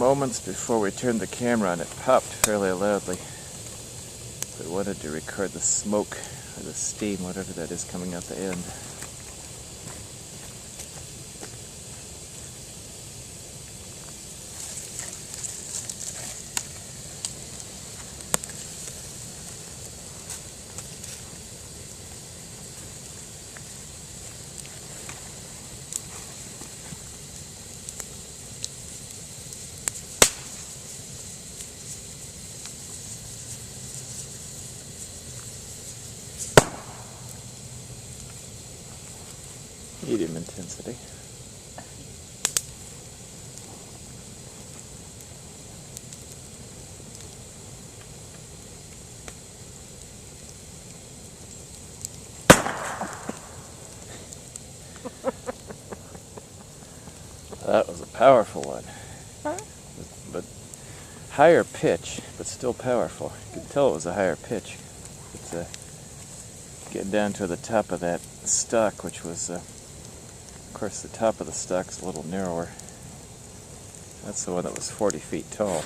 moments before we turned the camera on, it popped fairly loudly. I wanted to record the smoke or the steam, whatever that is, coming out the end. Medium intensity. That was a powerful one. Huh? But higher pitch, but still powerful. You could tell it was a higher pitch. It's getting down to the top of that stalk, which was, of course, the top of the stalk's a little narrower. That's the one that was 40 feet tall.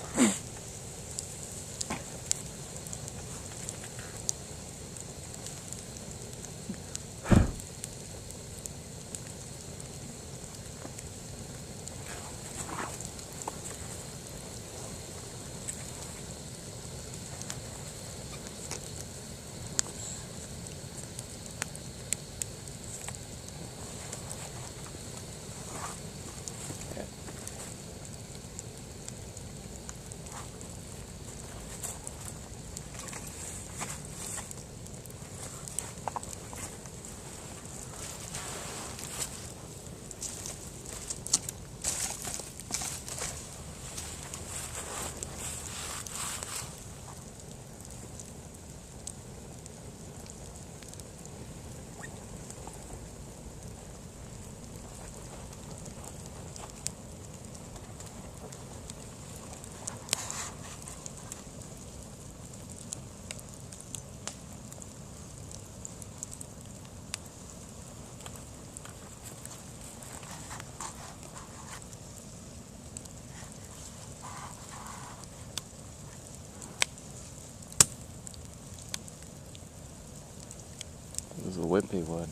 It was a wimpy one.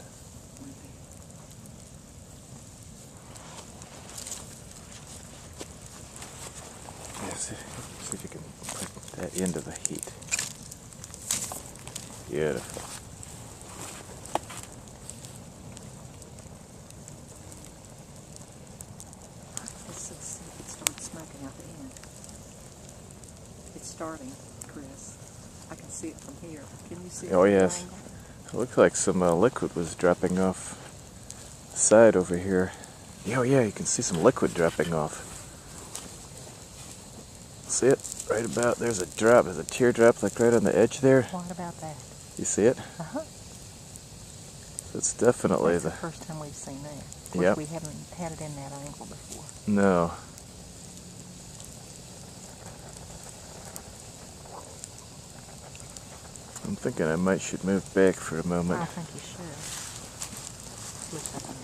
Yeah, see if you can put that into the heat. Beautiful. Let's see if it starts smoking out the end. It's starting, Chris. I can see it from here. Can you see it? Oh, yes. It looked like some liquid was dropping off the side over here. Oh yeah, you can see some liquid dropping off. See it? Right about, there's a drop, there's a teardrop like right on the edge there. What about that? You see it? Uh-huh. So it's definitely That's the first time we've seen that. Of course, Yep. we haven't had it in that angle before. No. I'm thinking I should move back for a moment. I think you should. Switch that one.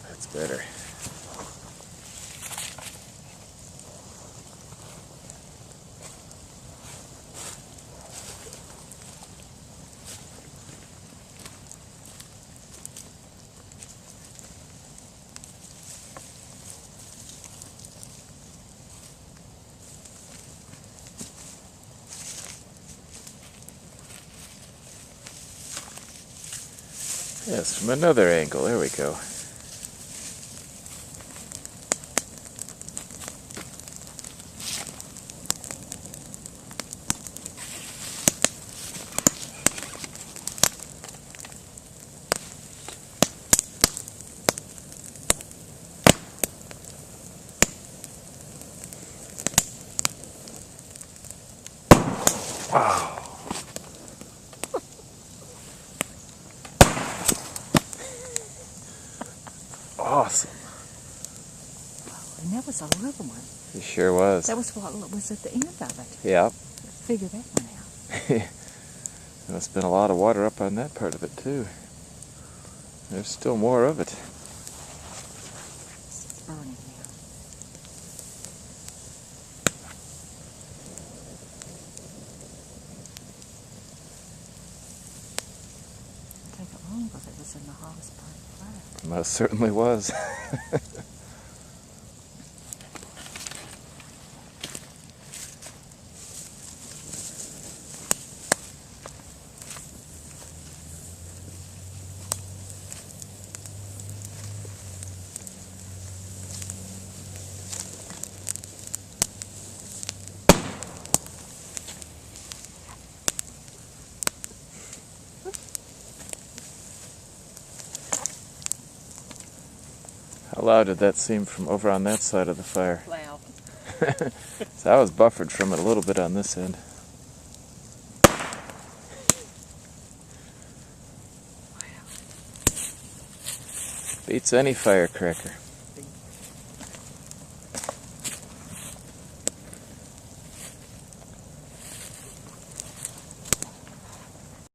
That's better. Yes, from another angle. There we go. Wow. Awesome. And that was a little one. It sure was. That was what was at the end of it. Yeah. Figure that one out. There must have been a lot of water up on that part of it too. There's still more of it. It's burning now. It'd take it longer if it was in the hottest part of the fire. Most certainly was. How loud did that seem from over on that side of the fire? Loud. So I was buffered from it a little bit on this end. Wow. Beats any firecracker.